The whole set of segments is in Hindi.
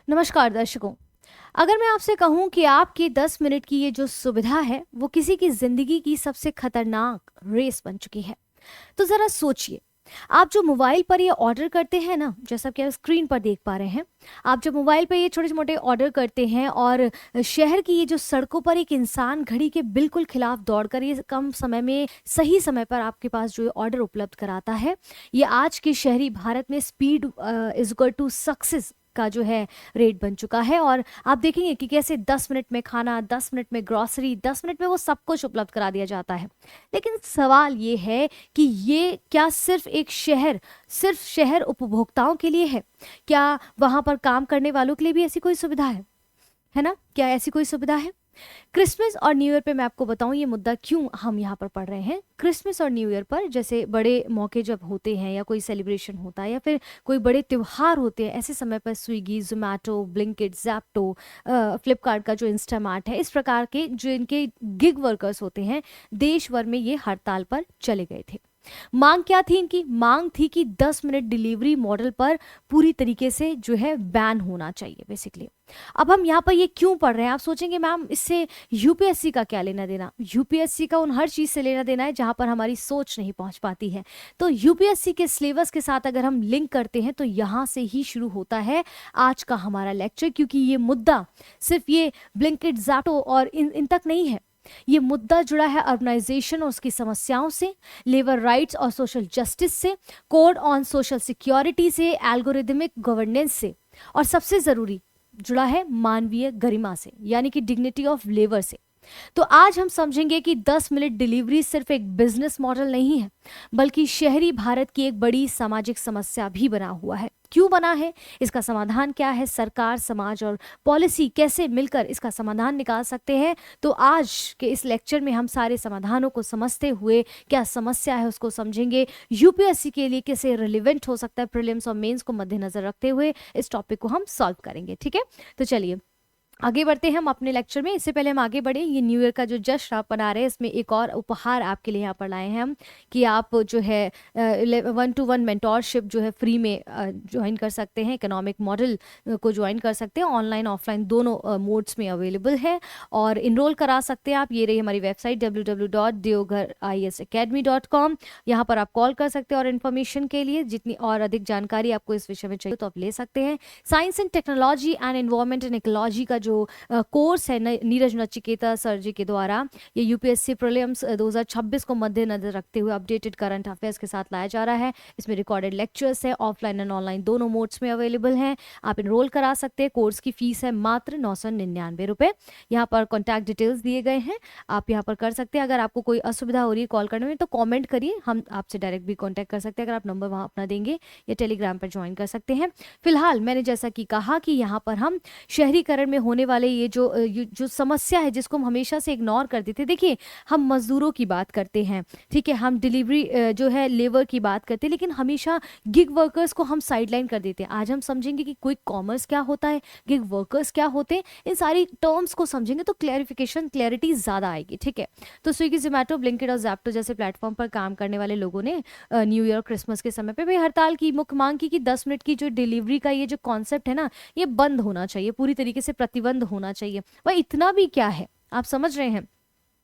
नमस्कार दर्शकों। अगर मैं आपसे कहूं कि आपकी 10 मिनट की ये जो सुविधा है वो किसी की जिंदगी की सबसे खतरनाक रेस बन चुकी है, तो जरा सोचिए। आप जो मोबाइल पर ये ऑर्डर करते हैं ना, जैसा कि आप स्क्रीन पर देख पा रहे हैं, आप जब मोबाइल पर ये छोटे मोटे ऑर्डर करते हैं और शहर की ये जो सड़कों पर एक इंसान घड़ी के बिल्कुल खिलाफ दौड़कर ये कम समय में सही समय पर आपके पास जो ये ऑर्डर उपलब्ध कराता है, ये आज के शहरी भारत में speed is equal to success का जो है रेट बन चुका है। और आप देखेंगे कि कैसे 10 मिनट में खाना, 10 मिनट में ग्रॉसरी, 10 मिनट में वो सब कुछ उपलब्ध करा दिया जाता है। लेकिन सवाल ये है कि ये क्या सिर्फ शहर उपभोक्ताओं के लिए है? क्या वहां पर काम करने वालों के लिए भी ऐसी कोई सुविधा है ना? क्या ऐसी कोई सुविधा है? क्रिसमस और न्यू ईयर पे मैं आपको बताऊं ये मुद्दा क्यों हम यहाँ पर पढ़ रहे हैं। क्रिसमस और न्यू ईयर पर जैसे बड़े मौके जब होते हैं या कोई सेलिब्रेशन होता है या फिर कोई बड़े त्योहार होते हैं, ऐसे समय पर स्विगी, जोमेटो, ब्लिंकिट, जैप्टो, फ्लिपकार्ट का जो इंस्टामार्ट है, इस प्रकार के जो इनके गिग वर्कर्स होते हैं, देश भर में ये हड़ताल पर चले गए थे। मांग क्या थी इनकी? मांग थी कि 10 मिनट डिलीवरी मॉडल पर पूरी तरीके से जो है बैन होना चाहिए बेसिकली। अब हम यहाँ पर ये क्यों पढ़ रहे हैं? आप सोचेंगे मैम इससे यूपीएससी का क्या लेना देना? यूपीएससी का उन हर चीज से लेना देना है जहां पर हमारी सोच नहीं पहुंच पाती है। तो यूपीएससी के सिलेबस के साथ अगर हम लिंक करते हैं तो यहां से ही शुरू होता है आज का हमारा लेक्चर, क्योंकि ये मुद्दा सिर्फ ये ब्लिंकिट, ज़ैप्टो और इन तक नहीं है। ये मुद्दा जुड़ा है अर्बनाइजेशन और उसकी समस्याओं से, लेबर राइट्स और सोशल जस्टिस से, कोड ऑन सोशल सिक्योरिटी से, एल्गोरिदमिक गवर्नेंस से, और सबसे जरूरी जुड़ा है मानवीय गरिमा से, यानी कि डिग्निटी ऑफ लेबर से। तो आज हम समझेंगे कि 10 मिनट डिलीवरी सिर्फ एक बिजनेस मॉडल नहीं है, बल्कि शहरी भारत की एक बड़ी सामाजिक समस्या भी बना हुआ है। क्यों बना है? इसका समाधान क्या है? सरकार, समाज और पॉलिसी कैसे मिलकर इसका समाधान निकाल सकते हैं? तो आज के इस लेक्चर में हम सारे समाधानों को समझते हुए क्या समस्या है उसको समझेंगे, यूपीएससी के लिए कैसे रिलेवेंट हो सकता है, प्रीलिम्स और मेंस को मद्देनजर रखते हुए इस टॉपिक को हम सॉल्व करेंगे। ठीक है, तो चलिए आगे बढ़ते हैं हम अपने लेक्चर में। इससे पहले हम आगे बढ़े, ये न्यू ईयर का जो जश्न आप मना रहे हैं, इसमें एक और उपहार आपके लिए यहाँ पर लाए हैं हम कि आप जो है 1-to-1 मेंटोरशिप जो है फ्री में ज्वाइन कर सकते हैं। इकोनॉमिक मॉडल को ज्वाइन कर सकते हैं, ऑनलाइन ऑफलाइन दोनों मोड्स में अवेलेबल है और इनरोल करा सकते हैं आप। ये रही हमारी वेबसाइट www.deoghar.isacademy.com। यहाँ पर आप कॉल कर सकते हैं और इन्फॉर्मेशन के लिए जितनी और अधिक जानकारी आपको इस विषय में चाहिए तो आप ले सकते हैं। Science and technology and environment and ecology का जो कोर्स है नीरज नचिकेता सर जी के द्वारा, ये यूपीएससी प्रीलिम्स 2026 को मद्देनजर रखते हुए अपडेटेड करंट अफेयर्स के साथ लाया जा रहा है। इसमें रिकॉर्डेड लेक्चर्स है, ऑफलाइन एंड ऑनलाइन दोनों मोड्स में अवेलेबल हैं। आप इनरोल करा सकते हैं। कोर्स की फीस है मात्र 999 रुपए। यहाँ पर कॉन्टैक्ट डिटेल्स दिए गए हैं, आप यहाँ पर कर सकते हैं। अगर आपको कोई असुविधा हो रही है कॉल करने में तो कॉमेंट करिए, हम आपसे डायरेक्ट भी कॉन्टैक्ट कर सकते हैं। अगर आप नंबर वहाँ अपना देंगे या टेलीग्राम पर ज्वाइन कर सकते हैं। फिलहाल मैंने जैसा कि कहा कि यहाँ पर हम शहरीकरण में होने वाले ये जो समस्या है जिसको हम हमेशा से इग्नोर करते थे। देखिए, हम मजदूरों की बात करते हैं, ठीक है, हम डिलीवरी जो है लेबर की बात करते हैं, लेकिन हमेशा गिग वर्कर्स को हम साइडलाइन कर देते हैं। आज हम समझेंगे कि क्विक कॉमर्स क्या होता है, गिग वर्कर्स क्या होते हैं, इन सारी टर्म्स को समझेंगे तो क्लैरिटी ज़्यादा आएगी। ठीक है, तो स्विगी, जोमेटो, ब्लिंकिट और ज़ैप्टो जैसे प्लेटफॉर्म पर काम करने वाले लोगों ने न्यू ईयर क्रिसमस के समय पे भी हड़ताल की, मुख्य मांग की कि 10 मिनट की जो डिलीवरी का ये जो कॉन्सेप्ट है ना, ये बंद होना चाहिए, पूरी तरीके से प्रतिबंध होना चाहिए। वह इतना भी क्या है, आप समझ रहे हैं।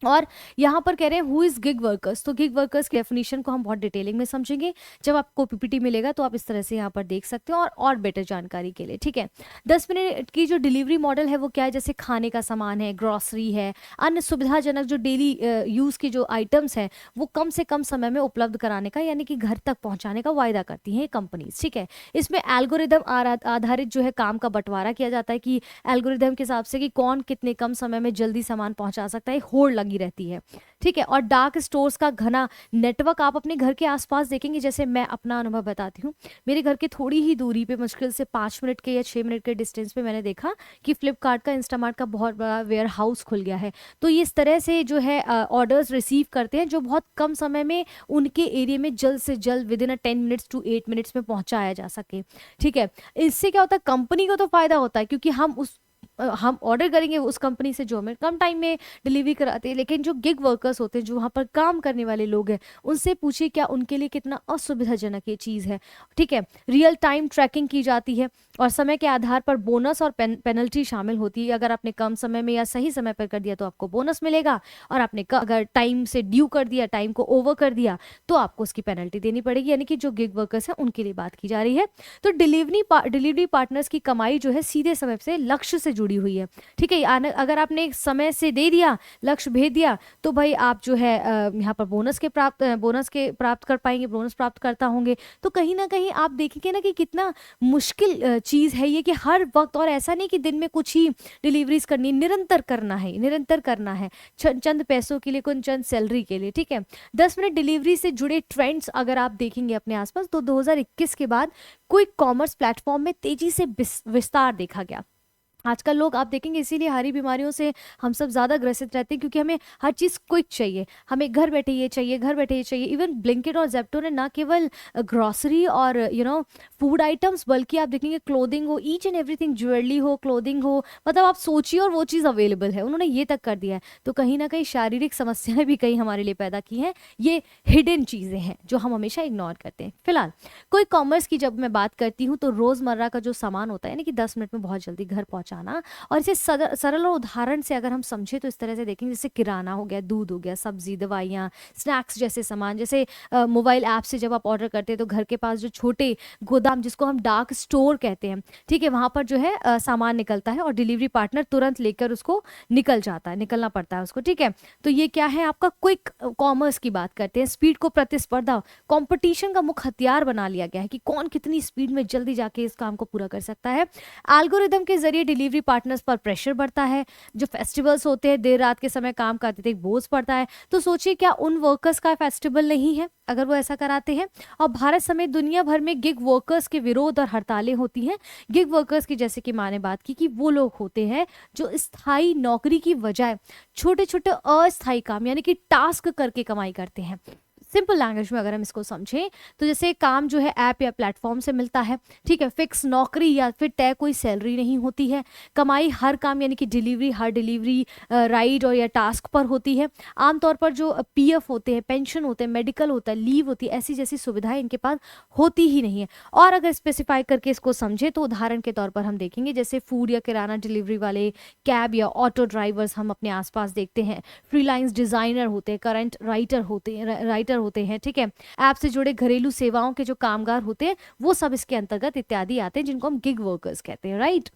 और यहाँ पर कह रहे हैं हु इज गिग वर्कर्स, तो गिग वर्कर्स की डेफिनेशन को हम बहुत डिटेलिंग में समझेंगे। जब आपको पीपीटी मिलेगा तो आप इस तरह से यहाँ पर देख सकते हो और बेटर जानकारी के लिए। ठीक है, 10 मिनट की जो डिलीवरी मॉडल है वो क्या है? जैसे खाने का सामान है, ग्रॉसरी है, अन्य सुविधाजनक जो डेली यूज की जो आइटम्स हैं वो कम से कम समय में उपलब्ध कराने का, यानी कि घर तक पहुंचाने का वायदा करती हैं कंपनीज। ठीक है, इसमें एल्गोरिदम आधारित जो है काम का बंटवारा किया जाता है कि एल्गोरिदम के हिसाब से कि कौन कितने कम समय में जल्दी सामान पहुंचा सकता है, होड़ लगी रहती है। ठीक है, और डार्क स्टोर्स का घना नेटवर्क आप अपने घर के आसपास देखेंगे। जैसे मैं अपना अनुभव बताती हूँ, मेरे घर के थोड़ी ही दूरी पे, मुश्किल से 5 मिनट के या 6 मिनट के डिस्टेंस पे मैंने देखा कि फ्लिपकार्ट का, इंस्टामार्ट का बहुत बड़ा वेयर हाउस खुल गया है। तो ये इस तरह से जो है ऑर्डर्स रिसीव करते हैं जो बहुत कम समय में उनके एरिया में जल्द से जल्द विदिन 10 मिनट्स टू 8 मिनट्स में पहुंचाया जा सके। ठीक है, इससे क्या होता है, कंपनी को तो फायदा होता है क्योंकि हम हम ऑर्डर करेंगे उस कंपनी से जो हमें कम टाइम में डिलीवरी कराते हैं, लेकिन जो गिग वर्कर्स होते हैं, जो वहाँ पर काम करने वाले लोग हैं, उनसे पूछिए क्या उनके लिए कितना असुविधाजनक ये चीज़ है। ठीक है, रियल टाइम ट्रैकिंग की जाती है और समय के आधार पर बोनस और पेनल्टी शामिल होती है। अगर आपने कम समय में या सही समय पर कर दिया तो आपको बोनस मिलेगा, और आपने अगर टाइम से ड्यू कर दिया, टाइम को ओवर कर दिया, तो आपको उसकी पेनल्टी देनी पड़ेगी। यानी कि जो गिग वर्कर्स हैं उनके लिए बात की जा रही है। तो डिलीवरी पार्टनर्स की कमाई जो है सीधे समय से लक्ष्य से जुड़ी हुई है। ठीक है, अगर आपने समय से दे दिया, लक्ष्य भेज दिया, तो भाई आप जो है यहाँ पर बोनस के प्राप्त कर पाएंगे, बोनस प्राप्त करता होंगे। तो कहीं ना कहीं आप देखेंगे ना कि कितना मुश्किल चीज़ है ये, कि हर वक्त, और ऐसा नहीं कि दिन में कुछ ही डिलीवरीज करनी, निरंतर करना है, निरंतर करना है, चंद पैसों के लिए, कुछ चंद सैलरी के लिए। ठीक है, 10 मिनट डिलीवरी से जुड़े ट्रेंड्स अगर आप देखेंगे अपने आसपास, तो 2021 के बाद क्विक कॉमर्स प्लेटफॉर्म में तेजी से विस्तार देखा गया। आजकल लोग आप देखेंगे इसीलिए हारी बीमारियों से हम सब ज़्यादा ग्रसित रहते हैं, क्योंकि हमें हर चीज़ क्विक चाहिए, हमें घर बैठे ये चाहिए, घर बैठे ये चाहिए। इवन ब्लिंकिट और जेप्टो ने ना केवल ग्रॉसरी और फूड आइटम्स, बल्कि आप देखेंगे क्लोथिंग हो, ईच एंड एवरीथिंग, ज्वेलरी हो, क्लोथिंग हो, मतलब आप सोचिए और वो चीज़ अवेलेबल है, उन्होंने ये तक कर दिया है। तो कहीं ना कहीं शारीरिक समस्याएं भी कहीं हमारे लिए पैदा की हैं। ये हिडन चीज़ें हैं जो हम हमेशा इग्नोर करते हैं। फिलहाल कोई कॉमर्स की जब मैं बात करती हूँ, तो रोज़मर्रा का जो सामान होता है, यानी कि 10 मिनट में बहुत जल्दी घर पहुँचाना, और इसे सरल और उदाहरण से अगर हम समझे तो इस तरह से देखेंगे, जैसे किराना हो गया, दूध हो गया, सब्जी, दवाइयाँ, स्नैक्स जैसे सामान। जैसे मोबाइल ऐप से जब आप ऑर्डर करते हैं तो घर के पास जो छोटे गोदाम, जिसको हम डार्क स्टोर कहते हैं, ठीक है, वहाँ पर जो है सामान निकलता है और डिलीवरी पार्टनर तुरंत लेकर उसको निकलना पड़ता है उसको। ठीक है, तो ये क्या है, आपका क्विक कॉमर्स की बात करते हैं। स्पीड को प्रतिस्पर्धा, कंपटीशन का मुख्य हथियार बना लिया गया है कि कौन कितनी स्पीड में जल्दी जाके इस काम को पूरा कर सकता है। एल्गोरिदम के जरिए डिलीवरी पार्टनर्स पर प्रेशर बढ़ता है। जो फेस्टिवल्स होते हैं, देर रात के समय काम करते थे, बोझ पड़ता है। तो सोचिए क्या उन वर्कर्स का फेस्टिवल नहीं है अगर वो ऐसा कराते हैं। और भारत समेत दुनिया भर में गिग वर्कर्स के विरोध और हड़तालें होती हैं। गिग वर्कर्स की, जैसे कि माँ ने बात की, कि वो लोग होते हैं जो स्थायी नौकरी की बजाय छोटे छोटे अस्थायी काम, यानी कि टास्क करके कमाई करते हैं। सिंपल लैंग्वेज में अगर हम इसको समझें तो जैसे काम जो है ऐप या प्लेटफॉर्म से मिलता है। ठीक है, फिक्स नौकरी या फिर तय कोई सैलरी नहीं होती है। कमाई हर काम, यानी कि हर डिलीवरी राइड और या टास्क पर होती है। आमतौर पर जो पीएफ होते हैं, पेंशन होते हैं, मेडिकल होता है, लीव होती है, ऐसी जैसी सुविधाएं इनके पास होती ही नहीं है। और अगर स्पेसिफाई करके इसको समझे तो उदाहरण के तौर पर हम देखेंगे, जैसे फूड या किराना डिलीवरी वाले, कैब या ऑटो ड्राइवर्स हम अपने आसपास देखते हैं। फ्रीलांस डिजाइनर होते हैं, करंट राइटर होते हैं। ठीक है, ऐप से जुड़े घरेलू सेवाओं के जो कामगार होते हैं, वो सब इसके अंतर्गत इत्यादि आते हैं, जिनको हम गिग वर्कर्स कहते हैं। राइट,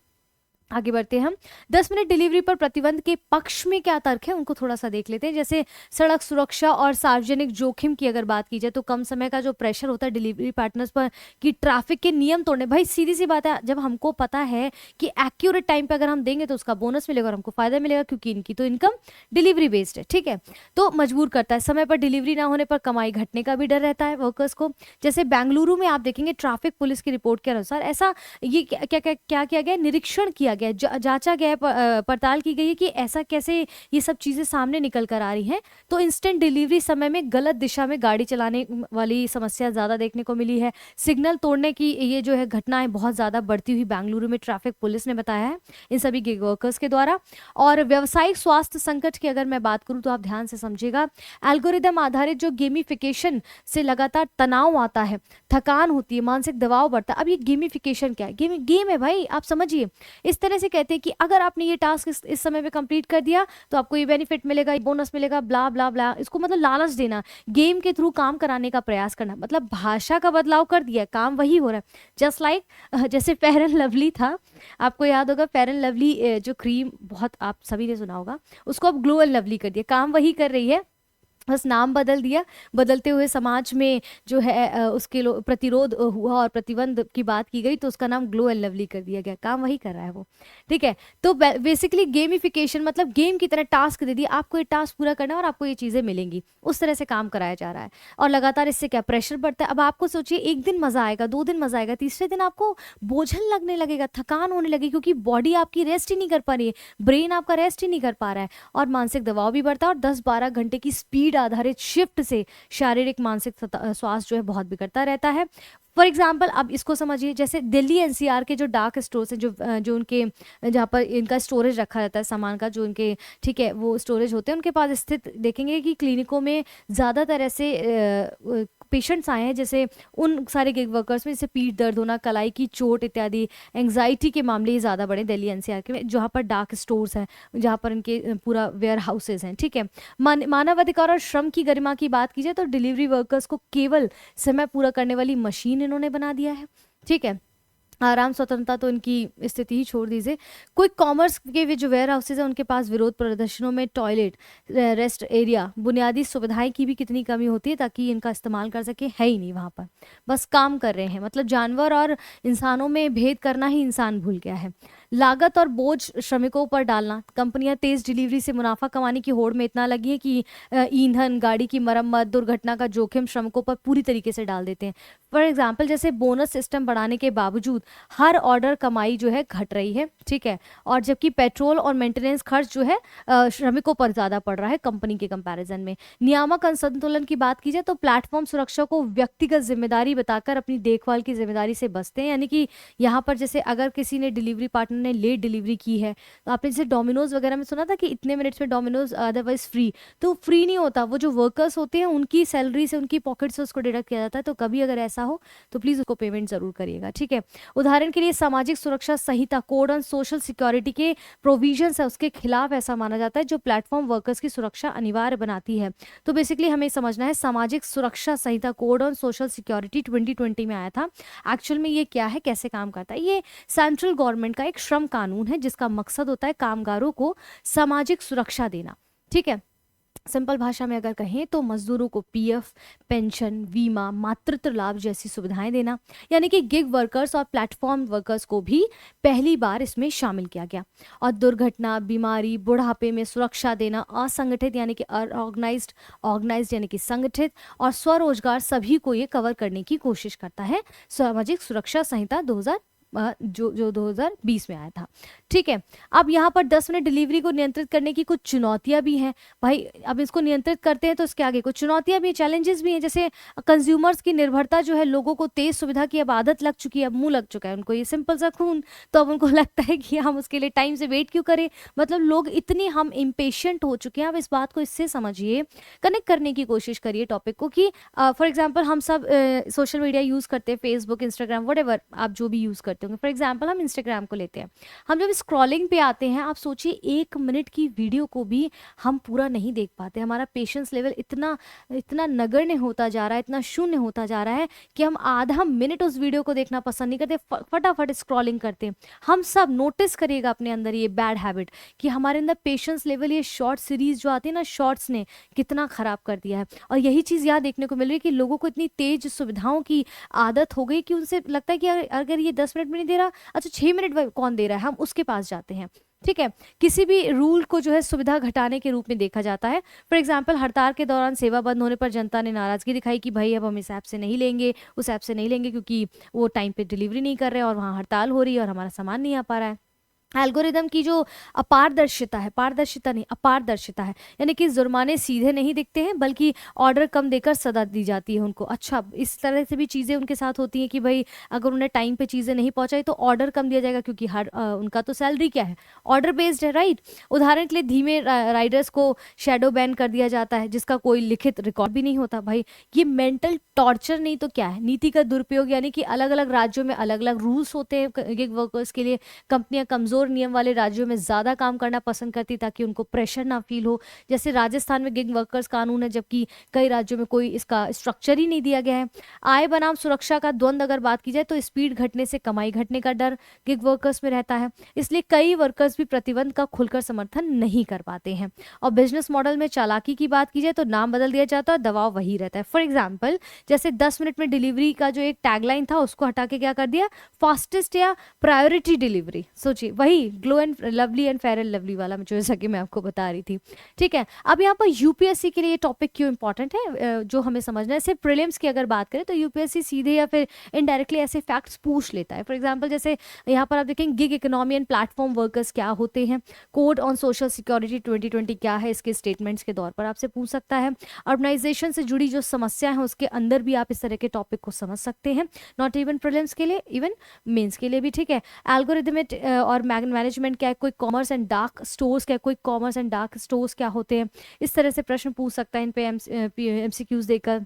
आगे बढ़ते हैं हम। 10 मिनट डिलीवरी पर प्रतिबंध के पक्ष में क्या तर्क है, उनको थोड़ा सा देख लेते हैं। जैसे सड़क सुरक्षा और सार्वजनिक जोखिम की अगर बात की जाए, तो कम समय का जो प्रेशर होता है डिलीवरी पार्टनर्स पर कि ट्रैफिक के नियम तोड़ने। भाई सीधी सी बात है, जब हमको पता है कि एक्यूरेट टाइम पे अगर हम देंगे तो उसका बोनस मिलेगा और हमको फायदा मिलेगा, क्योंकि इनकी तो इनकम डिलीवरी बेस्ड है। ठीक है, तो मजबूर करता है। समय पर डिलीवरी ना होने पर कमाई घटने का भी डर रहता है वर्कर्स को। जैसे बेंगलुरु में आप देखेंगे, ट्रैफिक पुलिस की रिपोर्ट के अनुसार ऐसा ये क्या किया गया, निरीक्षण किया गया, जांचा गया, पड़ताल की गई है कि ऐसा कैसे ये सब चीजें सामने निकल कर आ रही हैं। तो इंस्टेंट डिलीवरी समय में गलत दिशा में गाड़ी चलाने वाली समस्या ज्यादा देखने को मिली है। सिग्नल तोड़ने की ये जो है घटनाएं बहुत ज्यादा बढ़ती हुई बेंगलुरु में ट्रैफिक पुलिस ने बताया है इन सभी गिग वर्कर्स के द्वारा। और व्यावसायिक स्वास्थ्य संकट की अगर मैं बात करूं तो आप ध्यान से समझिएगा। एल्गोरिदम आधारित जो गेमिफिकेशन से लगातार तनाव आता है, थकान होती है, मानसिक दबाव बढ़ता है। अब ये गेमिफिकेशन क्या है, गेम है भाई, आप समझिए। इस तरह से कहते हैं कि अगर आपने ये टास्क इस समय पे कंप्लीट कर दिया तो आपको ये बेनिफिट मिलेगा, ये बोनस मिलेगा, ब्ला ब्ला ब्ला। इसको मतलब लालच देना, गेम के थ्रू काम कराने का प्रयास करना, मतलब भाषा का बदलाव कर दिया, काम वही हो रहा है। जस्ट लाइक जैसे फेयर एंड लवली था, आपको याद होगा फेयर एंड लवली जो क्रीम, बहुत आप सभी ने सुना होगा, उसको अब ग्लो एंड लवली कर दिया। काम वही कर रही है, बस नाम बदल दिया। बदलते हुए समाज में जो है उसके प्रतिरोध हुआ और प्रतिबंध की बात की गई तो उसका नाम ग्लो एंड लवली कर दिया गया। काम वही कर रहा है वो। ठीक है, तो बेसिकली गेमिफिकेशन मतलब गेम की तरह टास्क दे दिया, आपको ये टास्क पूरा करना है और आपको ये चीज़ें मिलेंगी, उस तरह से काम कराया जा रहा है। और लगातार इससे क्या प्रेशर बढ़ता है। अब आपको सोचिए, एक दिन मजा आएगा, 2 दिन मजा आएगा, तीसरे दिन आपको बोझल लगने लगेगा, थकान होने लगेगी, क्योंकि बॉडी आपकी रेस्ट ही नहीं कर पा रही है, ब्रेन आपका रेस्ट ही नहीं कर पा रहा है, और मानसिक दबाव भी बढ़ता है और 10-12 घंटे की स्पीड भीड़ आधारित शिफ्ट से शारीरिक मानसिक स्वास्थ्य जो है बहुत बिगड़ता रहता है। फॉर एग्जाम्पल अब इसको समझिए, जैसे दिल्ली एनसीआर के जो डार्क स्टोर्स हैं, जो उनके जहाँ पर इनका स्टोरेज रखा रहता है सामान का, जो उनके ठीक है वो स्टोरेज होते हैं उनके पास स्थित, देखेंगे कि क्लिनिकों में ज़्यादातर ऐसे पेशेंट्स आए हैं जैसे उन सारे गिग वर्कर्स में जैसे पीठ दर्द होना, कलाई की चोट इत्यादि, एंग्जाइटी के मामले ही ज़्यादा बढ़े दिल्ली एनसीआर के में, जहाँ पर डार्क स्टोर्स हैं, जहाँ पर इनके पूरा वेयर हाउसेज हैं। ठीक है, मानवाधिकार और श्रम की गरिमा की बात की जाए तो डिलीवरी वर्कर्स को केवल समय पूरा करने वाली मशीन इन्होंने बना दिया है। ठीक है, आराम स्वतंत्रता तो इनकी स्थिति ही छोड़ दीजिए। कोई कॉमर्स के भी जो वेयर हाउसेज हैं उनके पास विरोध प्रदर्शनों में टॉयलेट, रेस्ट एरिया, बुनियादी सुविधाएं की भी कितनी कमी होती है ताकि इनका इस्तेमाल कर सके, है ही नहीं वहाँ पर, बस काम कर रहे हैं। मतलब जानवर और इंसानों में भेद करना ही इंसान भूल गया है। लागत और बोझ श्रमिकों पर डालना, कंपनियां तेज डिलीवरी से मुनाफा कमाने की होड़ में इतना लगी है कि ईंधन, गाड़ी की मरम्मत, दुर्घटना का जोखिम श्रमिकों पर पूरी तरीके से डाल देते हैं। फॉर एग्जाम्पल जैसे बोनस सिस्टम बढ़ाने के बावजूद हर ऑर्डर कमाई जो है घट रही है। ठीक है, और जबकि पेट्रोल और मेंटेनेंस खर्च जो है श्रमिकों पर ज़्यादा पड़ रहा है कंपनी के कंपैरिजन में। नियामक असंतुलन की बात की जाए तो प्लेटफॉर्म सुरक्षा को व्यक्तिगत जिम्मेदारी बताकर अपनी देखभाल की जिम्मेदारी से बचते हैं। यानी कि यहाँ पर जैसे अगर किसी ने डिलीवरी पार्टनर ने लेट डिलीवरी की है तो आपने जैसे डोमिनोज वगैरह में सुना था कि इतने मिनट्स में डोमिनोज अदरवाइज फ्री, तो फ्री नहीं होता, वो जो वर्कर्स होते हैं उनकी सैलरी से, उनकी पॉकेट से उसको डिडक्ट किया जाता है। तो कभी अगर ऐसा हो तो प्लीज़ उसको पेमेंट ज़रूर करिएगा। ठीक है, उदाहरण के लिए सामाजिक सुरक्षा संहिता, कोड ऑन सोशल सिक्योरिटी के प्रोविजंस है उसके खिलाफ ऐसा माना जाता है जो प्लेटफॉर्म वर्कर्स की सुरक्षा अनिवार्य बनाती है। तो बेसिकली हमें समझना है सामाजिक सुरक्षा संहिता, कोड ऑन सोशल सिक्योरिटी 2020 में आया था। एक्चुअल में ये क्या है, कैसे काम करता है? ये सेंट्रल गवर्नमेंट का एक श्रम कानून है जिसका मकसद होता है कामगारों को सामाजिक सुरक्षा देना। ठीक है, सिंपल भाषा में अगर कहें तो मजदूरों को पीएफ, पेंशन, बीमा, मातृत्व लाभ जैसी सुविधाएं देना। यानी कि गिग वर्कर्स और प्लेटफॉर्म वर्कर्स को भी पहली बार इसमें शामिल किया गया। और दुर्घटना, बीमारी, बुढ़ापे में सुरक्षा देना, असंगठित यानी कि अनऑर्गेनाइज्ड, ऑर्गेनाइज्ड यानी कि संगठित, और स्वरोजगार, सभी को ये कवर करने की कोशिश करता है सामाजिक सुरक्षा संहिता 2020 में आया था। ठीक है, अब यहाँ पर 10 मिनट डिलीवरी को नियंत्रित करने की कुछ चुनौतियां भी हैं भाई। अब इसको नियंत्रित करते हैं तो इसके आगे कुछ चुनौतियां भी, चैलेंजेस भी हैं। जैसे कंज्यूमर्स की निर्भरता जो है, लोगों को तेज सुविधा की अब आदत लग चुकी है, अब मुंह लग चुका है उनको ये सिंपल सा खून, तो अब उनको लगता है कि हम उसके लिए टाइम से वेट क्यों करें। मतलब लोग इतने हम इम्पेशेंट हो चुके हैं। अब इस बात को इससे समझिए, कनेक्ट करने की कोशिश करिए टॉपिक को कि फॉर एग्जाम्पल हम सब सोशल मीडिया यूज़ करते हैं, फेसबुक, इंस्टाग्राम, वट आप जो भी यूज़ करते होंगे। फॉर एग्जाम्पल हम इंस्टाग्राम को लेते हैं, हम जब स्क्रॉलिंग पे आते हैं, आप सोचिए 1 मिनट की वीडियो को भी हम पूरा नहीं देख पाते। हमारा पेशेंस लेवल इतना इतना नगण्य होता जा रहा है, इतना शून्य होता जा रहा है कि हम आधा मिनट उस वीडियो को देखना पसंद नहीं करते, फटाफट स्क्रॉलिंग करते हैं। हम सब नोटिस करिएगा अपने अंदर ये बैड हैबिट कि हमारे अंदर पेशेंस लेवल, ये शॉर्ट सीरीज जो आती है ना, शॉर्ट्स ने कितना खराब कर दिया है। और यही चीज़ यहाँ देखने को मिल रही है कि लोगों को इतनी तेज सुविधाओं की आदत हो गई कि उनसे लगता है कि अगर ये 10 मिनट में नहीं दे रहा, अच्छा 6 मिनट कौन दे रहा है, हम उसके पास जाते हैं। ठीक है, किसी भी रूल को जो है सुविधा घटाने के रूप में देखा जाता है। फॉर एग्जाम्पल हड़ताल के दौरान सेवा बंद होने पर जनता ने नाराजगी दिखाई कि भाई अब हम इस ऐप से नहीं लेंगे, उस ऐप से नहीं लेंगे, क्योंकि वो टाइम पे डिलीवरी नहीं कर रहे हैं और वहाँ हड़ताल हो रही है और हमारा सामान नहीं आ पा रहा है। एल्गोरिदम की जो अपारदर्शिता है, पारदर्शिता नहीं अपारदर्शिता है, यानी कि जुर्माने सीधे नहीं दिखते हैं बल्कि ऑर्डर कम देकर सजा दी जाती है उनको। अच्छा, इस तरह से भी चीज़ें उनके साथ होती हैं कि भाई अगर उन्हें टाइम पे चीज़ें नहीं पहुंचाई तो ऑर्डर कम दिया जाएगा, क्योंकि उनका तो सैलरी क्या है, ऑर्डर बेस्ड है, राइट। उदाहरण के लिए धीमे राइडर्स को शेडो बैन कर दिया जाता है जिसका कोई लिखित रिकॉर्ड भी नहीं होता। भाई ये मेंटल टॉर्चर नहीं तो क्या है, नीति का दुरुपयोग। यानी कि अलग अलग राज्यों में अलग अलग रूल्स होते हैं गिग वर्कर्स के लिए। कंपनियां कमजोर नियम वाले राज्यों में ज़्यादा काम करना पसंद करती ताकि उनको प्रेशर ना फील हो। जैसे राजस्थान में गिग वर्कर्स कानून है, जबकि कई राज्यों में कोई इसका स्ट्रक्चर ही नहीं दिया गया है। आय बनाम सुरक्षा का द्वंद अगर बात की जाए तो स्पीड घटने से कमाई घटने का डर गिग वर्कर्स में रहता है, इसलिए कई वर्कर्स भी प्रतिबंध का खुलकर समर्थन नहीं कर पाते हैं। और बिजनेस मॉडल में चालाकी की बात की जाए तो नाम बदल दिया जाता है, दबाव वही रहता है। फॉर एग्जाम्पल जैसे 10 मिनट में डिलीवरी का जो एक टैगलाइन था उसको हटा के क्या कर दिया, फास्टेस्ट या प्रायोरिटी डिलीवरी। सोचिए वही glow and lovely and fair and lovely वाला, जैसा कि मैं आपको बता रही थी। ठीक है, अब यहाँ पर यूपीएससी के लिए ये टॉपिक क्यों इंपॉर्टेंट है जो हमें समझना है। सिर्फ प्रीलिम्स की अगर बात करें तो यूपीएससी सीधे या फिर इनडायरेक्टली ऐसे फैक्ट्स पूछ लेता है। फॉर एग्जाम्पल जैसे यहाँ पर आप देखेंगे gig economy and platform workers क्या होते हैं, कोड ऑन सोशल सिक्योरिटी 2020 क्या है, इसके स्टेटमेंट्स के दौर पर आपसे पूछ सकता है। अर्बनाइजेशन से जुड़ी जो समस्या है उसके अंदर भी आप इस तरह के टॉपिक को समझ सकते हैं, नॉट इवन प्रीलिम्स के लिए, इवन मेंस के लिए भी। ठीक है, एल्गोरिथमिक और मैनेजमेंट क्या है, कोई कॉमर्स एंड डार्क स्टोर्स क्या, कोई कॉमर्स एंड डार्क स्टोर्स क्या होते हैं, इस तरह से प्रश्न पूछ सकता है इन पे एमसीक्यूज देकर।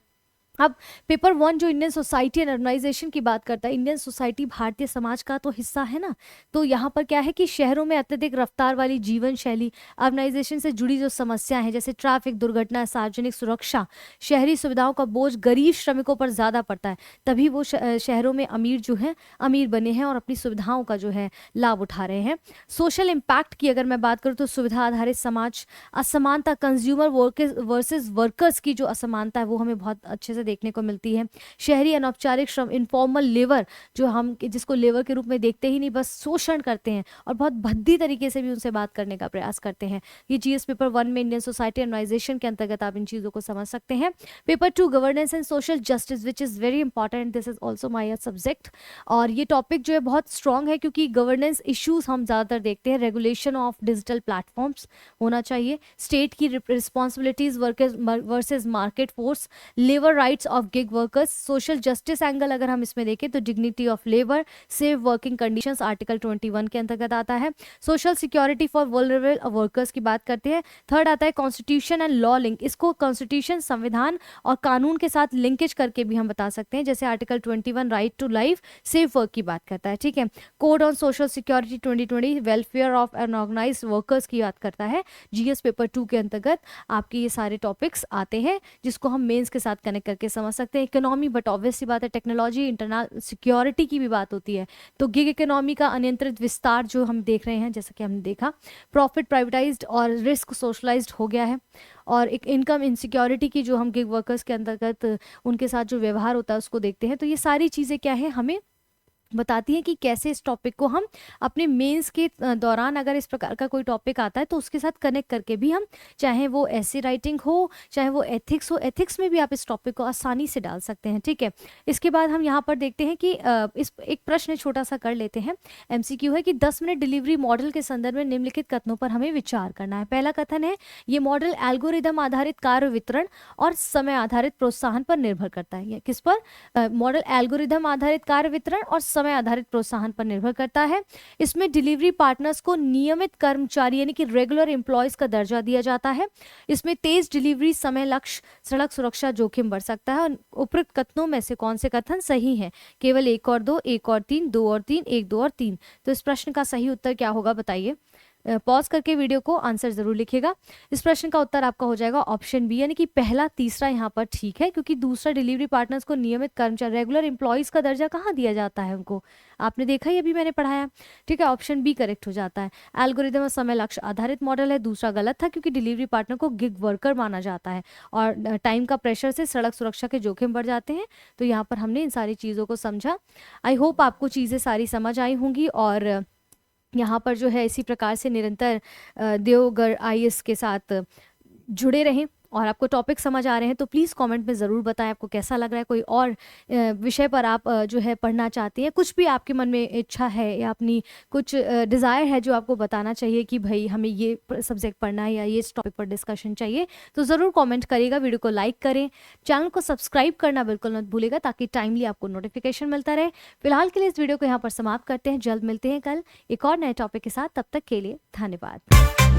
अब पेपर 1 जो इंडियन सोसाइटी एंड अर्बनाइजेशन की बात करता है, इंडियन सोसाइटी भारतीय समाज का तो हिस्सा है ना, तो यहाँ पर क्या है कि शहरों में अत्यधिक रफ्तार वाली जीवन शैली, अर्बनाइजेशन से जुड़ी जो समस्या है जैसे ट्रैफिक, दुर्घटना, सार्वजनिक सुरक्षा, शहरी सुविधाओं का बोझ गरीब श्रमिकों पर ज़्यादा पड़ता है, तभी वो शहरों में अमीर जो है अमीर बने हैं और अपनी सुविधाओं का जो है लाभ उठा रहे हैं। सोशल इम्पैक्ट की अगर मैं बात करूँ तो सुविधा आधारित समाज, असमानता, कंज्यूमर वर्सेस वर्कर्स की जो असमानता है वो हमें बहुत अच्छे से देखने को मिलती है। शहरी अनौपचारिक श्रम, इनफॉर्मल लेबर, जो हम जिसको लेबर के रूप में देखते ही नहीं, बस शोषण करते हैं और बहुत भद्दी तरीके से भी उनसे बात करने का प्रयास करते हैं। ये जीएस पेपर 1 में इंडियन सोसाइटी ऑर्गेनाइजेशन के अंतर्गत आप इन चीज़ों को समझ सकते हैं। Paper 2 governance and social justice which is very important, this is also my subject. और ये टॉपिक जो है बहुत स्ट्रॉन्ग है क्योंकि गवर्नेंस इश्यूज हम ज़्यादातर देखते हैं। रेगुलेशन ऑफ डिजिटल प्लेटफॉर्म्स होना चाहिए, स्टेट की responsibilities versus market force, labour rights of gig workers, social justice angle अगर हम इसमें देखें तो dignity of labour, safe working conditions article 21 के अंतर्गत आता है। Social security for vulnerable workers की बात करते हैं। थर्ड आता है कॉन्स्टिट्यूशन एंड लॉ लिंक, इसको कॉन्स्टिट्यूशन संविधान और कानून के साथ लिंकेज करके भी हम बता सकते हैं, जैसे article 21 right to life, safe work की बात करता है। ठीक है, code on social security 2020 welfare of unorganised workers की बात करता है। जीएस पेपर 2 के अंतर्गत आपके ये सारे टॉपिक्स आते हैं जिसको हम मेंस के साथ कनेक्ट करके समझ सकते हैं। इकोनॉमी, बट ऑब्वियस सी बात है टेक्नोलॉजी, इंटरनल सिक्योरिटी की भी बात होती है, तो गिग इकोनॉमी का अनियंत्रित विस्तार जो हम देख रहे हैं, जैसा कि हमने देखा, प्रॉफिट प्राइवेटाइज्ड और रिस्क सोशलाइज्ड हो गया है। और एक इनकम इनसिक्योरिटी की जो हम गिग वर्कर्स के अंतर्गत उनके साथ जो व्यवहार होता है उसको देखते हैं। तो ये सारी चीज़ें क्या है हमें बताती हैं कि कैसे इस टॉपिक को हम अपने मेंस के दौरान अगर इस प्रकार का कोई टॉपिक आता है तो उसके साथ कनेक्ट करके भी हम, चाहे वो ऐसे राइटिंग हो चाहे वो एथिक्स हो, एथिक्स में भी आप इस टॉपिक को आसानी से डाल सकते हैं। ठीक है, इसके बाद हम यहाँ पर देखते हैं कि इस एक प्रश्न छोटा सा कर लेते हैं। एमसीक्यू है कि 10 मिनट डिलीवरी मॉडल के संदर्भ में निम्नलिखित कथनों पर हमें विचार करना है। पहला कथन है ये मॉडल एल्गोरिदम आधारित कार्य वितरण और समय आधारित प्रोत्साहन पर निर्भर करता है। किस पर? मॉडल एल्गोरिदम आधारित कार्य वितरण और समय आधारित प्रोत्साहन पर निर्भर करता है। इसमें डिलीवरी पार्टनर्स को नियमित कर्मचारी यानी कि रेगुलर एम्प्लॉयज का दर्जा दिया जाता है। इसमें तेज डिलीवरी, समय लक्ष्य, सड़क सुरक्षा जोखिम बढ़ सकता है। और उपरोक्त कथनों में से कौन से कथन सही हैं? केवल 1 और 2, 1 और 3, 2 और 3, 1, 2 और 3। तो इस प्रश्न का सही उत्तर क्या होगा बताइए? पॉज करके वीडियो को आंसर जरूर लिखिएगा। इस प्रश्न का उत्तर आपका हो जाएगा ऑप्शन बी, यानी कि पहला तीसरा यहाँ पर ठीक है, क्योंकि दूसरा डिलीवरी पार्टनर्स को नियमित कर्मचारी, रेगुलर एम्प्लॉयज का दर्जा कहाँ दिया जाता है उनको, आपने देखा ही अभी मैंने पढ़ाया। ठीक है, ऑप्शन बी करेक्ट हो जाता है। एल्गोरिदम और समय लक्ष्य आधारित मॉडल है, दूसरा गलत था क्योंकि डिलीवरी पार्टनर को गिग वर्कर माना जाता है और टाइम का प्रेशर से सड़क सुरक्षा के जोखिम बढ़ जाते हैं। तो यहाँ पर हमने इन सारी चीज़ों को समझा। आई होप आपको चीज़ें सारी समझ आई होंगी और यहाँ पर जो है इसी प्रकार से निरंतर देवगढ़ आईएएस के साथ जुड़े रहें। और आपको टॉपिक समझ आ रहे हैं तो प्लीज़ कमेंट में ज़रूर बताएं आपको कैसा लग रहा है। कोई और विषय पर आप जो है पढ़ना चाहते हैं, कुछ भी आपके मन में इच्छा है या अपनी कुछ डिज़ायर है जो आपको बताना चाहिए कि भाई हमें ये सब्जेक्ट पढ़ना है या ये इस टॉपिक पर डिस्कशन चाहिए, तो ज़रूर कमेंट करिएगा। वीडियो को लाइक करें, चैनल को सब्सक्राइब करना बिल्कुल मत भूलिएगा ताकि टाइमली आपको नोटिफिकेशन मिलता रहे। फिलहाल के लिए इस वीडियो को यहाँ पर समाप्त करते हैं। जल्द मिलते हैं कल एक और नए टॉपिक के साथ, तब तक के लिए धन्यवाद।